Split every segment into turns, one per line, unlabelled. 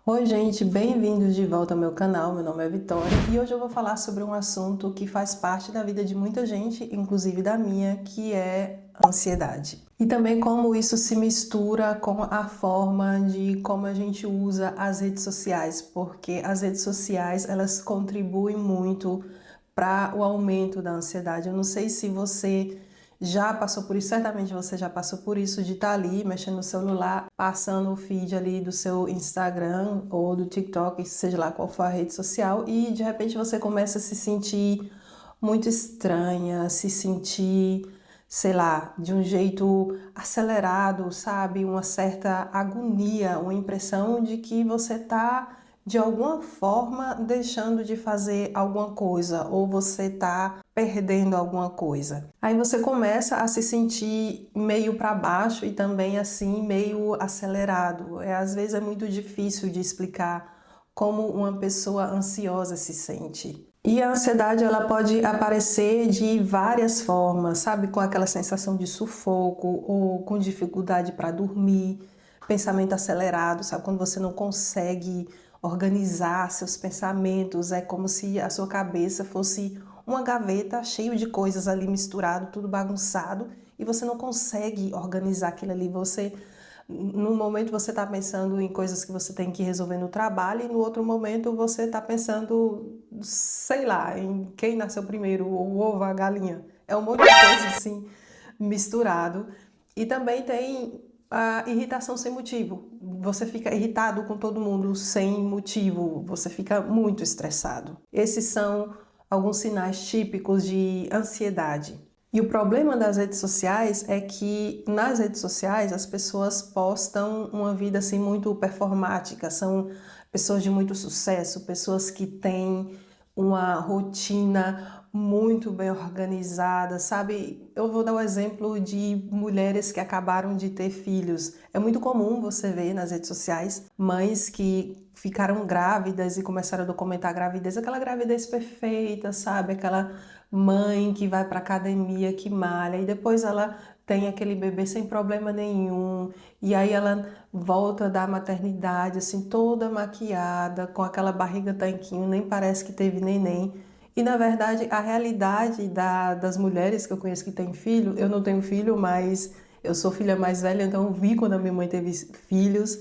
Oi, gente, bem-vindos de volta ao meu canal. Meu nome é Vitória e hoje eu vou falar sobre um assunto que faz parte da vida de muita gente, inclusive da minha, que é ansiedade. E também como isso se mistura com a forma de como a gente usa as redes sociais, porque as redes sociais, elas contribuem muito para o aumento da ansiedade. Eu não sei se você já passou por isso, certamente você já passou por isso, de estar ali mexendo no celular, passando o feed ali do seu Instagram ou do TikTok, seja lá qual for a rede social, e de repente você começa a se sentir muito estranha, se sentir, sei lá, de um jeito acelerado, sabe? Uma certa agonia, uma impressão de que você tá de alguma forma deixando de fazer alguma coisa ou você tá perdendo alguma coisa. Aí você começa a se sentir meio para baixo e também assim meio acelerado. Às vezes é muito difícil de explicar como uma pessoa ansiosa se sente. E a ansiedade, ela pode aparecer de várias formas, sabe? Com aquela sensação de sufoco ou com dificuldade para dormir, pensamento acelerado, sabe? Quando você não consegue organizar seus pensamentos, é como se a sua cabeça fosse uma gaveta cheia de coisas ali misturado, tudo bagunçado, e você não consegue organizar aquilo ali. No momento você está pensando em coisas que você tem que resolver no trabalho e no outro momento você está pensando, sei lá, em quem nasceu primeiro, o ovo, a galinha. É um monte de coisa assim misturado. E também tem a irritação sem motivo. Você fica irritado com todo mundo sem motivo, você fica muito estressado. Esses são alguns sinais típicos de ansiedade. E o problema das redes sociais é que nas redes sociais as pessoas postam uma vida assim muito performática, são pessoas de muito sucesso, pessoas que têm uma rotina muito bem organizada, sabe? Eu vou dar o exemplo de mulheres que acabaram de ter filhos. É muito comum você ver nas redes sociais mães que ficaram grávidas e começaram a documentar a gravidez, aquela gravidez perfeita, sabe? Aquela mãe que vai para academia, que malha, e depois ela tem aquele bebê sem problema nenhum, e aí ela volta da maternidade assim toda maquiada, com aquela barriga tanquinho, nem parece que teve neném. E na verdade a realidade das mulheres que eu conheço que têm filho, eu não tenho filho, mas eu sou filha mais velha, então eu vi quando a minha mãe teve filhos,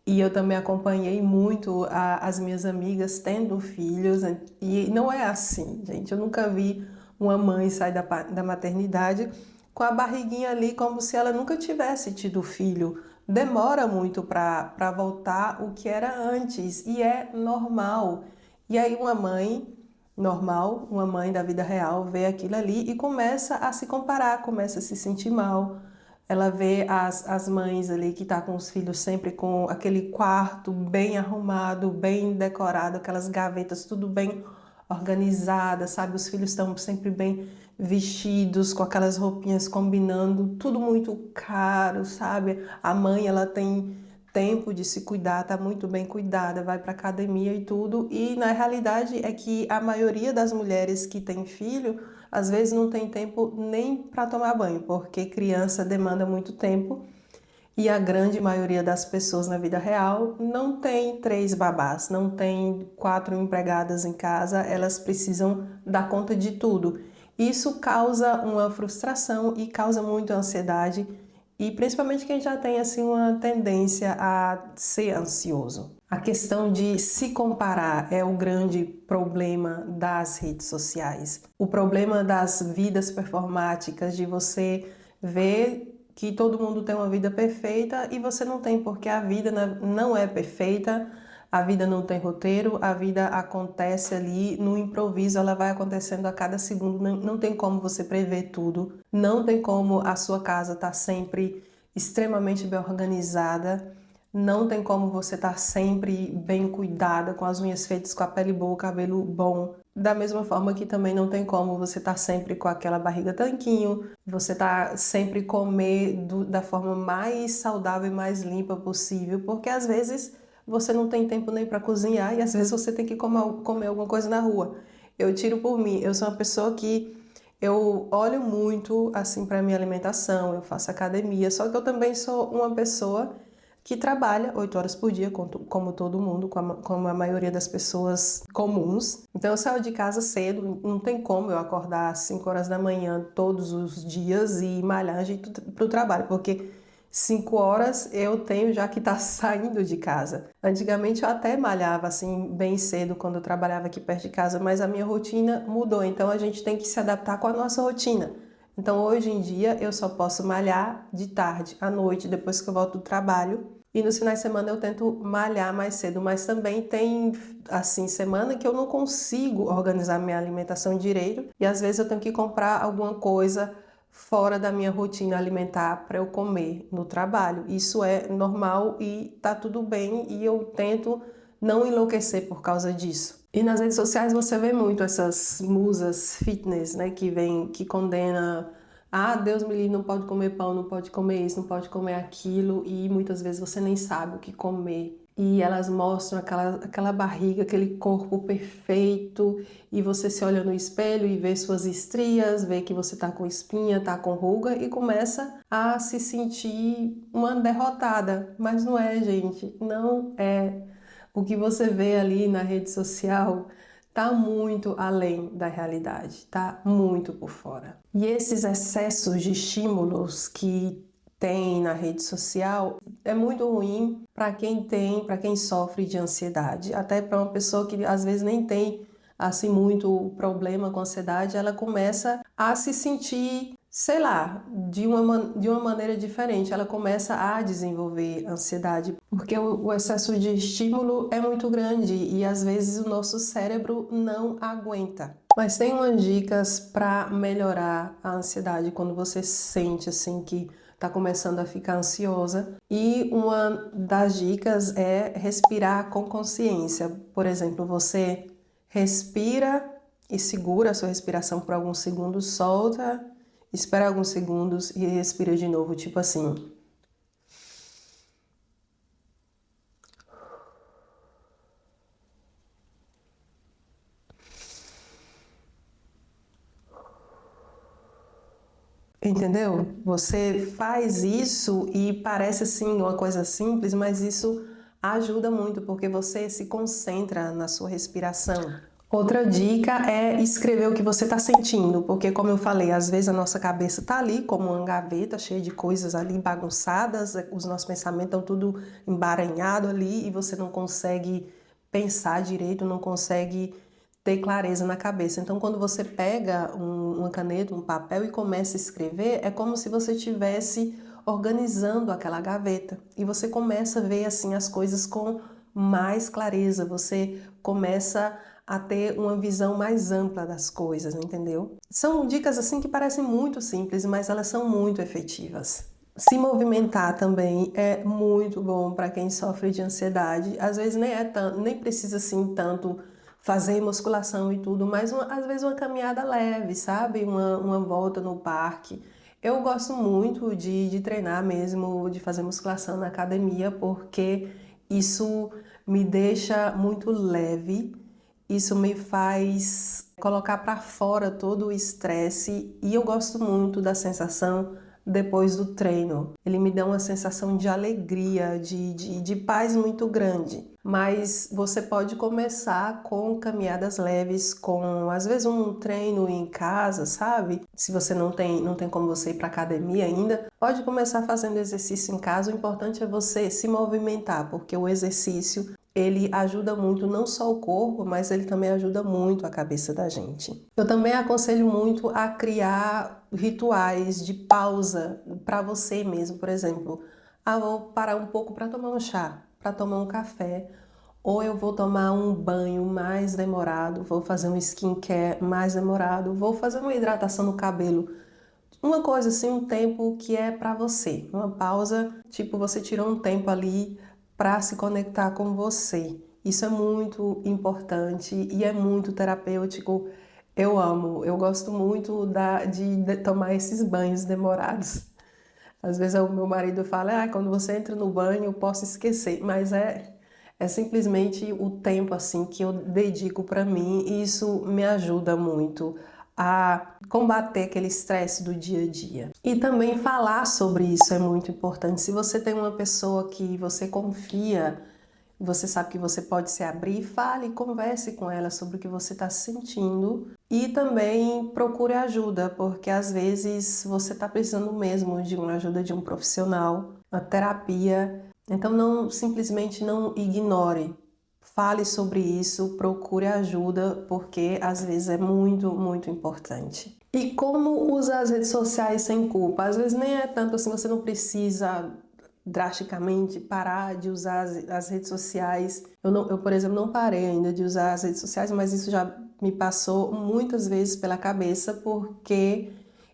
e eu também acompanhei muito as minhas amigas tendo filhos, né? E não é assim, gente. Eu nunca vi uma mãe sair da maternidade com a barriguinha ali como se ela nunca tivesse tido filho. Demora muito para voltar o que era antes e é normal. E aí uma mãe normal, uma mãe da vida real, vê aquilo ali e começa a se comparar, começa a se sentir mal. Ela vê as mães ali que tá com os filhos sempre com aquele quarto bem arrumado, bem decorado, aquelas gavetas tudo bem organizadas, sabe? Os filhos estão sempre bem vestidos, com aquelas roupinhas combinando, tudo muito caro, sabe? A mãe, ela tem tempo de se cuidar, tá muito bem cuidada, vai para academia e tudo. E na realidade é que a maioria das mulheres que tem filho, às vezes não tem tempo nem para tomar banho, porque criança demanda muito tempo. E a grande maioria das pessoas na vida real não tem 3 babás, não tem 4 empregadas em casa, elas precisam dar conta de tudo. Isso causa uma frustração e causa muita ansiedade, e principalmente quem já tem assim uma tendência a ser ansioso. A questão de se comparar é o grande problema das redes sociais. O problema das vidas performáticas, de você ver que todo mundo tem uma vida perfeita e você não tem, porque a vida não é perfeita, a vida não tem roteiro, a vida acontece ali no improviso, ela vai acontecendo a cada segundo, não tem como você prever tudo, não tem como a sua casa estar sempre extremamente bem organizada, não tem como você estar sempre bem cuidada, com as unhas feitas, com a pele boa, o cabelo bom. Da mesma forma que também não tem como você estar sempre com aquela barriga tanquinho, você tá sempre comer da forma mais saudável e mais limpa possível, porque às vezes você não tem tempo nem para cozinhar e às vezes você tem que comer alguma coisa na rua. Eu tiro por mim, eu sou uma pessoa que eu olho muito assim para minha alimentação, eu faço academia, só que eu também sou uma pessoa que trabalha 8 horas por dia, como todo mundo, como a maioria das pessoas comuns. Então eu saio de casa cedo, não tem como eu acordar às 5 horas da manhã todos os dias e malhar para o trabalho, porque 5 horas eu tenho já que estar saindo de casa. Antigamente eu até malhava assim bem cedo quando eu trabalhava aqui perto de casa, mas a minha rotina mudou, então a gente tem que se adaptar com a nossa rotina. Então hoje em dia eu só posso malhar de tarde, à noite, depois que eu volto do trabalho. E nos finais de semana eu tento malhar mais cedo, mas também tem, assim, semana que eu não consigo organizar minha alimentação direito e às vezes eu tenho que comprar alguma coisa fora da minha rotina alimentar para eu comer no trabalho. Isso é normal e tá tudo bem e eu tento não enlouquecer por causa disso. E nas redes sociais você vê muito essas musas fitness, né, que condena, ah, Deus me livre, não pode comer pão, não pode comer isso, não pode comer aquilo, e muitas vezes você nem sabe o que comer. E elas mostram aquela barriga, aquele corpo perfeito, e você se olha no espelho e vê suas estrias, vê que você tá com espinha, tá com ruga, e começa a se sentir uma derrotada. Mas não é, gente, não é. O que você vê ali na rede social tá muito além da realidade, tá muito por fora. E esses excessos de estímulos que tem na rede social é muito ruim para quem sofre de ansiedade, até para uma pessoa que às vezes nem tem assim muito problema com ansiedade, ela começa a se sentir, sei lá, de uma maneira diferente, ela começa a desenvolver ansiedade, porque o excesso de estímulo é muito grande e às vezes o nosso cérebro não aguenta. Mas tem umas dicas para melhorar a ansiedade quando você sente assim que está começando a ficar ansiosa. E uma das dicas é respirar com consciência. Por exemplo, você respira e segura a sua respiração por alguns segundos, solta, espera alguns segundos e respira de novo, tipo assim. Entendeu? Você faz isso e parece assim uma coisa simples, mas isso ajuda muito porque você se concentra na sua respiração. Outra dica é escrever o que você está sentindo, porque como eu falei, às vezes a nossa cabeça está ali como uma gaveta cheia de coisas ali bagunçadas, os nossos pensamentos estão tudo embaranhado ali e você não consegue pensar direito, não consegue ter clareza na cabeça. Então, quando você pega uma caneta, um papel e começa a escrever, é como se você estivesse organizando aquela gaveta e você começa a ver assim as coisas com mais clareza, você começa a ter uma visão mais ampla das coisas, entendeu? São dicas assim que parecem muito simples, mas elas são muito efetivas. Se movimentar também é muito bom para quem sofre de ansiedade. Às vezes nem precisa assim tanto fazer musculação e tudo, mas às vezes uma caminhada leve, sabe? Uma volta no parque. Eu gosto muito de treinar mesmo, de fazer musculação na academia, porque isso me deixa muito leve, isso me faz colocar para fora todo o estresse e eu gosto muito da sensação depois do treino. Ele me dá uma sensação de alegria, de paz muito grande. Mas você pode começar com caminhadas leves, com às vezes um treino em casa, sabe? Se você não tem como você ir para academia ainda, pode começar fazendo exercício em casa. O importante é você se movimentar, porque o exercício ele ajuda muito não só o corpo, mas ele também ajuda muito a cabeça da gente. Eu também aconselho muito a criar rituais de pausa para você mesmo, por exemplo, vou parar um pouco para tomar um chá, para tomar um café, ou eu vou tomar um banho mais demorado, vou fazer um skincare mais demorado, vou fazer uma hidratação no cabelo. Uma coisa assim, um tempo que é para você, uma pausa, tipo você tirou um tempo ali para se conectar com você. Isso é muito importante e é muito terapêutico. Eu amo, eu gosto muito de tomar esses banhos demorados. Às vezes o meu marido fala, quando você entra no banho eu posso esquecer, mas é simplesmente o tempo assim que eu dedico para mim e isso me ajuda muito a combater aquele estresse do dia a dia. E também falar sobre isso é muito importante. Se você tem uma pessoa que você confia, você sabe que você pode se abrir, fale, converse com ela sobre o que você está sentindo e também procure ajuda, porque às vezes você está precisando mesmo de uma ajuda de um profissional, uma terapia. Então não simplesmente não ignore. Fale sobre isso, procure ajuda, porque às vezes é muito, muito importante. E como usar as redes sociais sem culpa? Às vezes nem é tanto assim, você não precisa drasticamente parar de usar as redes sociais. Eu, por exemplo, não parei ainda de usar as redes sociais, mas isso já me passou muitas vezes pela cabeça, porque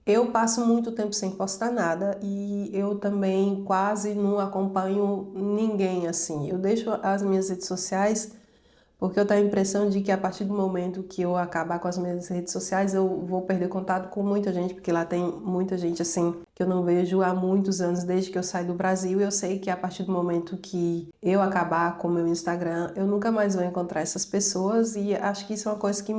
eu passo muito tempo sem postar nada e eu também quase não acompanho ninguém assim. Eu deixo as minhas redes sociais porque eu tenho a impressão de que a partir do momento que eu acabar com as minhas redes sociais, eu vou perder contato com muita gente, porque lá tem muita gente assim que eu não vejo há muitos anos, desde que eu saí do Brasil. E eu sei que a partir do momento que eu acabar com o meu Instagram, eu nunca mais vou encontrar essas pessoas, e acho que isso é uma coisa que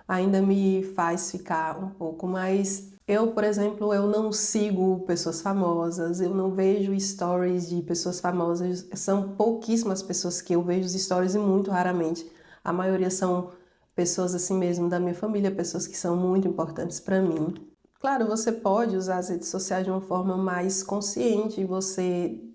ainda me faz ficar um pouco mais. Eu, por exemplo, eu não sigo pessoas famosas, eu não vejo stories de pessoas famosas, são pouquíssimas pessoas que eu vejo os stories e muito raramente. A maioria são pessoas assim mesmo da minha família, pessoas que são muito importantes para mim. Claro, você pode usar as redes sociais de uma forma mais consciente.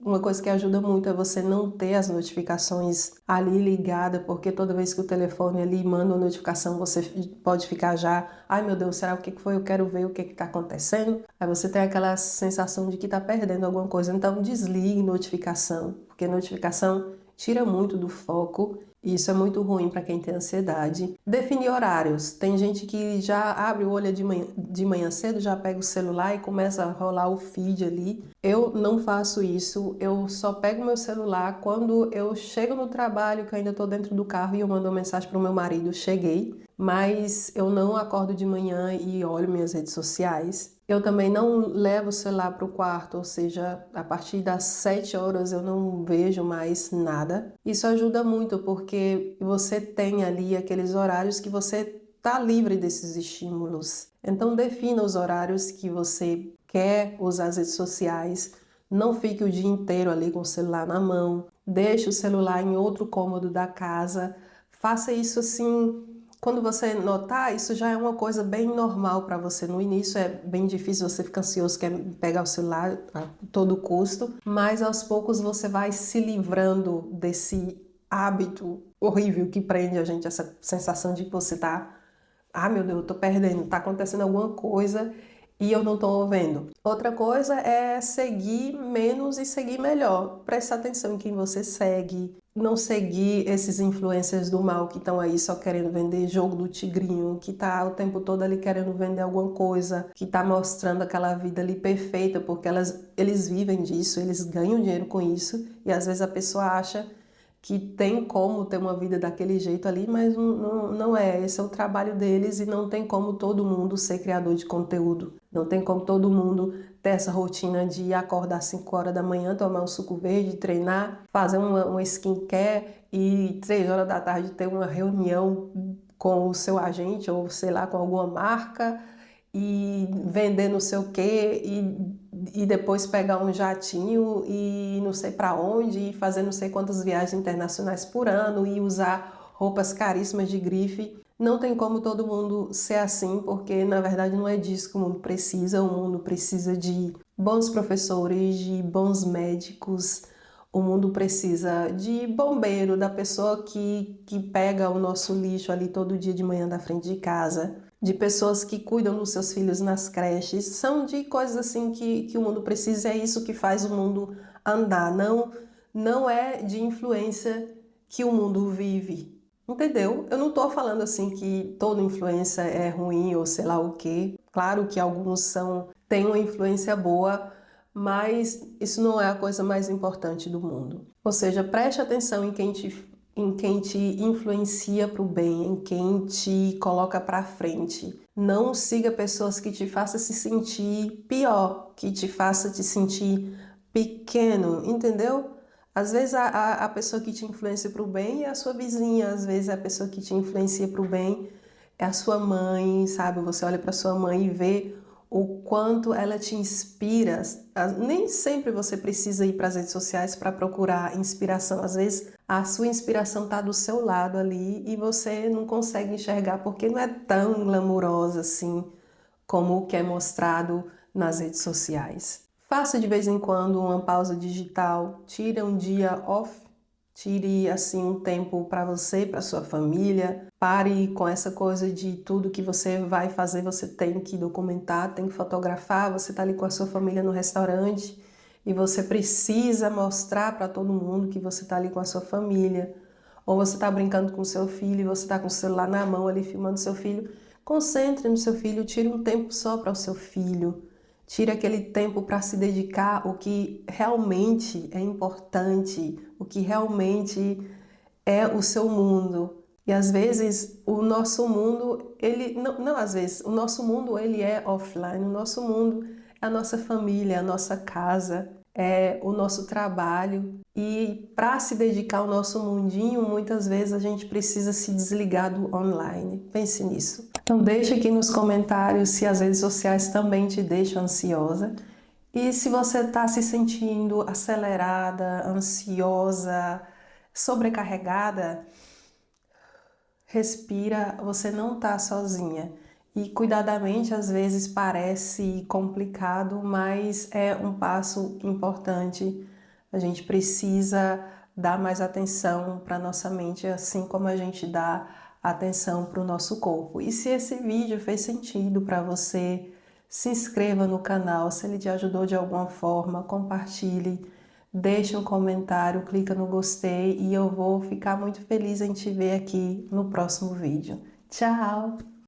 Uma coisa que ajuda muito é você não ter as notificações ali ligadas, porque toda vez que o telefone ali manda uma notificação, você pode ficar já, ai meu Deus, será o que foi? Eu quero ver o que está acontecendo. Aí você tem aquela sensação de que está perdendo alguma coisa. Então desligue notificação, porque notificação tira muito do foco. E isso é muito ruim para quem tem ansiedade. Definir horários. Tem gente que já abre o olho de manhã cedo, já pega o celular e começa a rolar o feed ali. Eu não faço isso. Eu só pego meu celular quando eu chego no trabalho, que eu ainda estou dentro do carro, e eu mando uma mensagem para o meu marido: cheguei. Mas eu não acordo de manhã e olho minhas redes sociais. Eu também não levo o celular para o quarto, ou seja, a partir das 7 horas eu não vejo mais nada. Isso ajuda muito, porque você tem ali aqueles horários que você está livre desses estímulos. Então defina os horários que você quer usar as redes sociais. Não fique o dia inteiro ali com o celular na mão. Deixe o celular em outro cômodo da casa. Faça isso assim. Quando você notar, isso já é uma coisa bem normal para você. No início é bem difícil, você fica ansioso, quer pegar o celular a todo custo, mas aos poucos você vai se livrando desse hábito horrível que prende a gente, essa sensação de que você tá, ah meu Deus, eu tô perdendo, tá acontecendo alguma coisa e eu não tô vendo. Outra coisa é seguir menos e seguir melhor. Presta atenção em quem você segue. Não seguir esses influencers do mal que estão aí só querendo vender jogo do tigrinho, que tá o tempo todo ali querendo vender alguma coisa, que tá mostrando aquela vida ali perfeita, porque eles vivem disso, eles ganham dinheiro com isso, e às vezes a pessoa acha que tem como ter uma vida daquele jeito ali, mas não é. Esse é o trabalho deles e não tem como todo mundo ser criador de conteúdo. Não tem como todo mundo ter essa rotina de acordar às 5 horas da manhã, tomar um suco verde, treinar, fazer uma skincare e 3 horas da tarde ter uma reunião com o seu agente ou sei lá, com alguma marca e vender não sei o quê e depois pegar um jatinho e não sei para onde e fazer não sei quantas viagens internacionais por ano e usar roupas caríssimas de grife. Não tem como todo mundo ser assim, porque na verdade não é disso que o mundo precisa. O mundo precisa de bons professores, de bons médicos. O mundo precisa de bombeiro, da pessoa que pega o nosso lixo ali todo dia de manhã da frente de casa, de pessoas que cuidam dos seus filhos nas creches. São de coisas assim que o mundo precisa, e é isso que faz o mundo andar. Não é de influência que o mundo vive. Entendeu? Eu não estou falando assim que toda influência é ruim ou sei lá o quê. Claro que alguns têm uma influência boa, mas isso não é a coisa mais importante do mundo. Ou seja, preste atenção em quem te influencia para o bem, em quem te coloca para frente. Não siga pessoas que te façam se sentir pior, que te façam te sentir pequeno, entendeu? Às vezes a pessoa que te influencia para o bem é a sua vizinha, às vezes a pessoa que te influencia para o bem é a sua mãe, sabe? Você olha para sua mãe e vê o quanto ela te inspira. Nem sempre você precisa ir para as redes sociais para procurar inspiração. Às vezes a sua inspiração está do seu lado ali e você não consegue enxergar porque não é tão glamurosa assim como o que é mostrado nas redes sociais. Faça de vez em quando uma pausa digital, tire um dia off, tire assim um tempo para você, para sua família. Pare com essa coisa de tudo que você vai fazer, você tem que documentar, tem que fotografar. Você está ali com a sua família no restaurante e você precisa mostrar para todo mundo que você está ali com a sua família. Ou você está brincando com seu filho e você está com o celular na mão ali filmando seu filho. Concentre no seu filho, tire um tempo só para o seu filho. Tire aquele tempo para se dedicar ao que realmente é importante, o que realmente é o seu mundo. E às vezes o nosso mundo, ele não às vezes, o nosso mundo ele é offline, o nosso mundo é a nossa família, a nossa casa, é o nosso trabalho. E para se dedicar ao nosso mundinho, muitas vezes a gente precisa se desligar do online. Pense nisso. Então deixe aqui nos comentários se as redes sociais também te deixam ansiosa. E se você está se sentindo acelerada, ansiosa, sobrecarregada, respira, você não está sozinha. E cuidadamente às vezes parece complicado, mas é um passo importante. A gente precisa dar mais atenção para nossa mente, assim como a gente dá atenção para o nosso corpo. E se esse vídeo fez sentido para você, se inscreva no canal, se ele te ajudou de alguma forma, compartilhe, deixe um comentário, clica no gostei e eu vou ficar muito feliz em te ver aqui no próximo vídeo. Tchau!